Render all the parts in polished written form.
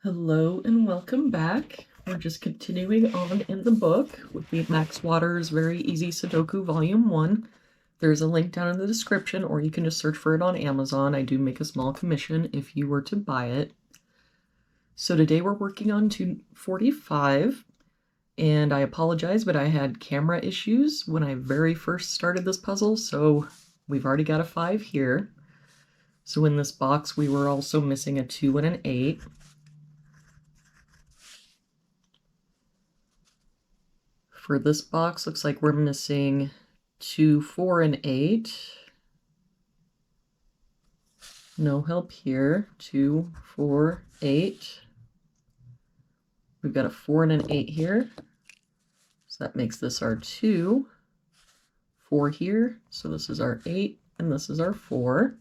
Hello and welcome back. We're just continuing on in the book with the Max Waters Very Easy Sudoku Volume 1. There's a link down in the description, or you can just search for it on Amazon. I do make a small commission if you were to buy it. So today we're working on 245, and I apologize, but I had camera issues when I very first started this puzzle, so we've already got a 5 here. So in this box we were also missing a 2 and an 8. For this box, looks like we're missing 2, 4, and 8. No help here. 2, 4, 8. We've got a 4 and an 8 here. So that makes this our 2. 4 here. So this is our 8, and this is our 4.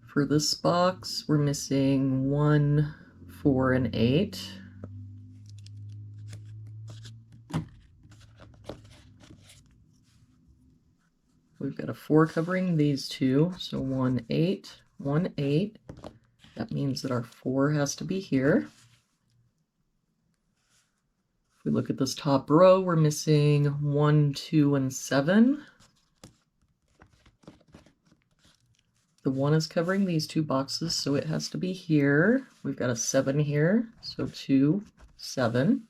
For this box, we're missing 1, 4, and 8. We've got a 4 covering these two, so 1, 8, 1, 8. That means that our 4 has to be here. If we look at this top row, we're missing 1, 2, and 7. The 1 is covering these two boxes, so it has to be here. We've got a 7 here, so 2, 7.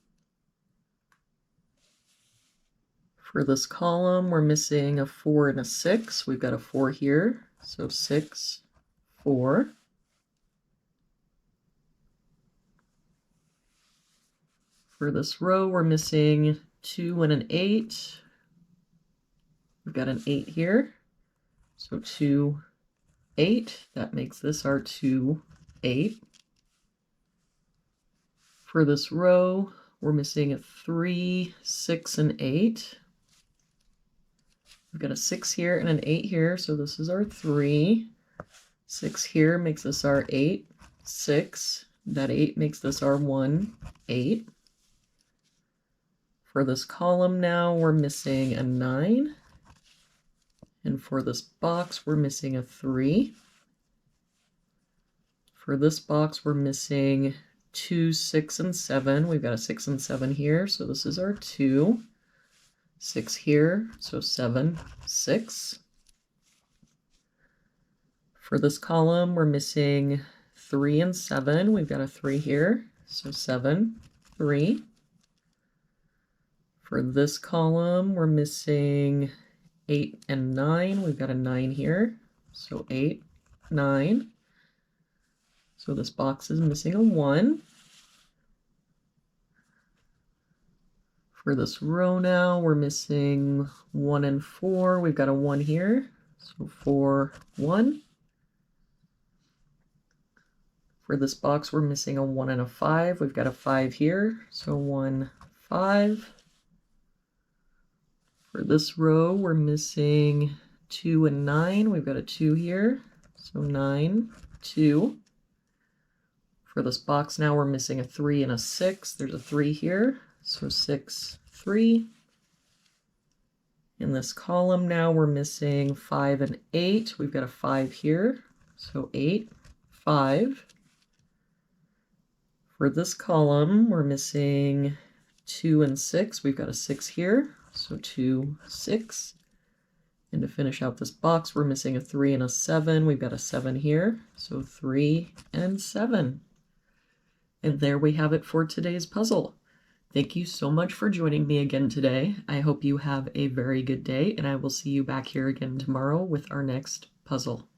For this column, we're missing a 4 and a 6. We've got a 4 here, so 6, 4. For this row, we're missing 2 and an 8. We've got an 8 here, so 2, 8. That makes this our 2, 8. For this row, we're missing a 3, 6, and 8. We've got a 6 here and an 8 here, so this is our 3. 6 here makes this our 8, 6. That 8 makes this our 1, 8. For this column now, we're missing a 9. And for this box, we're missing a 3. For this box, we're missing 2, 6, and 7. We've got a 6 and 7 here, so this is our 2. 6 here, so 7, 6. For this column, we're missing 3 and 7. We've got a 3 here, so 7, 3. For this column, we're missing 8 and 9. We've got a 9 here, so 8, 9. So this box is missing a 1. For this row now, we're missing 1 and 4. We've got a 1 here, so 4, 1. For this box, we're missing a 1 and a 5. We've got a 5 here, so 1, 5. For this row, we're missing 2 and 9. We've got a 2 here, so 9, 2. For this box now, we're missing a 3 and a 6. There's a 3 here, so 6, 3. In this column now, we're missing 5 and 8. We've got a 5 here, so 8, 5. For this column, we're missing 2 and 6. We've got a 6 here, so 2, 6. And to finish out this box, we're missing a 3 and a 7. We've got a 7 here, so 3 and 7. And there we have it for today's puzzle. Thank you so much for joining me again today. I hope you have a very good day, and I will see you back here again tomorrow with our next puzzle.